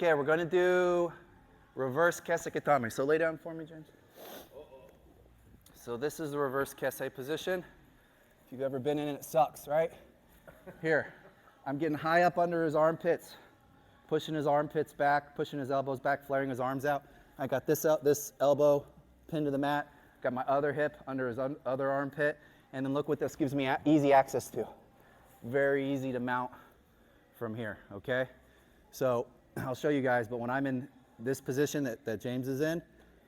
Okay, we're going to do reverse kesa getame. So lay down for me, James. So this is the reverse kesa position. If you've ever been in it, it sucks, right? Here, I'm getting high up under his armpits, pushing his armpits back, pushing his elbows back, flaring his arms out. I got this elbow pinned to the mat, got my other hip under his other armpit, and then look what this gives me easy access to. Very easy to mount from here, okay? So I'll show you guys, but when I'm in this position that James is in,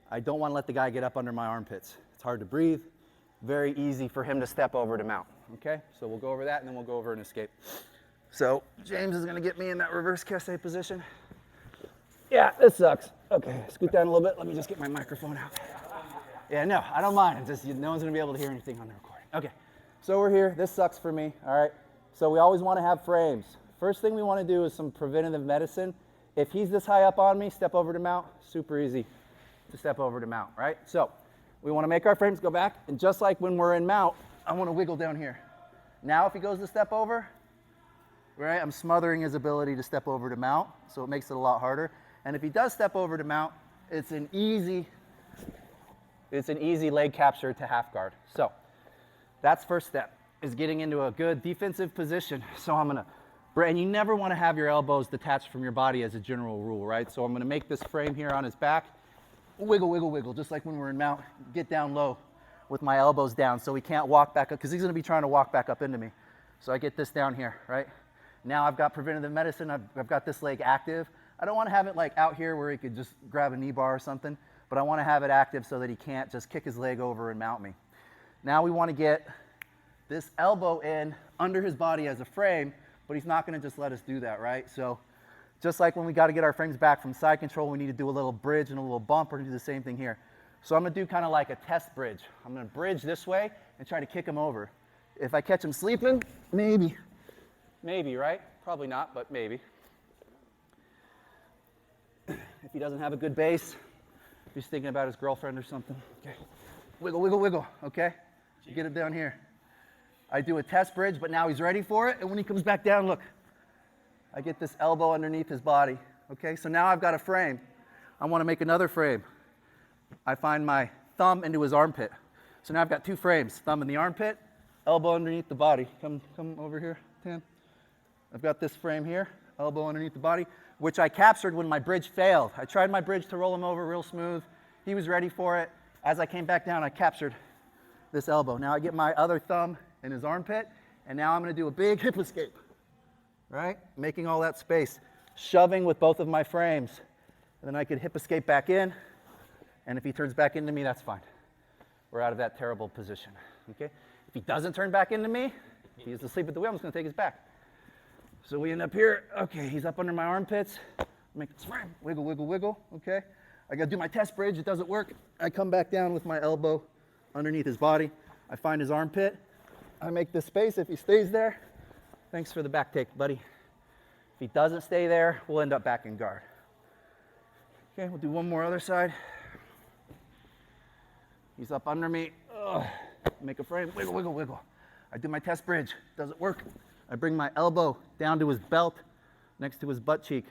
I don't want to let the guy get up under my armpits. It's hard to breathe. Very easy for him to step over to mount, okay? So we'll go over that and then we'll go over an escape. So James is going to get me in that reverse kesa position. Yeah, this sucks. Okay, scoot down a little bit. Let me just get my microphone out. Yeah, no, I don't mind. It's just no one's going to be able to hear anything on the recording. Okay, so we're here. This sucks for me, all right? So we always want to have frames. First thing we want to do is some preventative medicine. If he's this high up on me, step over to mount. Super easy to step over to mount, right? So we want to make our frames go back, and just like when we're in mount, I want to wiggle down here. Now if he goes to step over, right, I'm smothering his ability to step over to mount, so it makes it a lot harder. And if he does step over to mount, it's an easy leg capture to half guard. So that's first step, is getting into a good defensive position. So I'm gonna, and you never wanna have your elbows detached from your body as a general rule, right? So I'm gonna make this frame here on his back, wiggle, wiggle, wiggle, just like when we're in mount, get down low with my elbows down so he can't walk back up, because he's gonna be trying to walk back up into me. So I get this down here, right? Now I've got preventative medicine, I've got this leg active. I don't wanna have it like out here where he could just grab a knee bar or something, but I wanna have it active so that he can't just kick his leg over and mount me. Now we wanna get this elbow in under his body as a frame, but he's not gonna just let us do that, right? So just like when we gotta get our frames back from side control, we need to do a little bridge and a little bump. We're gonna do the same thing here. So I'm gonna do kind of like a test bridge. I'm gonna bridge this way and try to kick him over. If I catch him sleeping, maybe, right? Probably not, but maybe. If he doesn't have a good base, if he's thinking about his girlfriend or something, okay. Wiggle, wiggle, wiggle, okay? Get him down here. I do a test bridge, but now he's ready for it, and when he comes back down, look, I get this elbow underneath his body, okay? So now I've got a frame. I wanna make another frame. I find my thumb into his armpit. So now I've got two frames, thumb in the armpit, elbow underneath the body. Come over here, Tim. I've got this frame here, elbow underneath the body, which I captured when my bridge failed. I tried my bridge to roll him over real smooth. He was ready for it. As I came back down, I captured this elbow. Now I get my other thumb in his armpit, and now I'm gonna do a big hip escape, right? Making all that space, shoving with both of my frames. And then I could hip escape back in, and if he turns back into me, that's fine. We're out of that terrible position, okay? If he doesn't turn back into me, if he's asleep at the wheel, I'm just gonna take his back. So we end up here, okay, he's up under my armpits. Make this frame, wiggle, wiggle, wiggle, okay? I gotta do my test bridge, it doesn't work. I come back down with my elbow underneath his body. I find his armpit. I make this space. If he stays there, thanks for the back take, buddy. If he doesn't stay there, we'll end up back in guard. Okay, we'll do one more other side. He's up under me. Ugh. Make a frame, wiggle, wiggle, wiggle. I do my test bridge, doesn't work. I bring my elbow down to his belt, next to his butt cheek,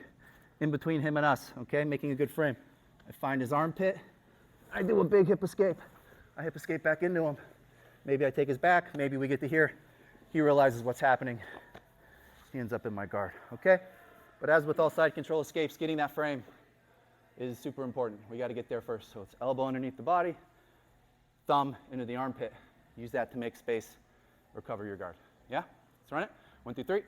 in between him and us, okay, making a good frame. I find his armpit. I do a big hip escape. I hip escape back into him. Maybe I take his back, maybe we get to here. He realizes what's happening. He ends up in my guard, okay? But as with all side control escapes, getting that frame is super important. We gotta get there first. So it's elbow underneath the body, thumb into the armpit. Use that to make space, recover your guard. Yeah? Let's run it. 1, 2, 3.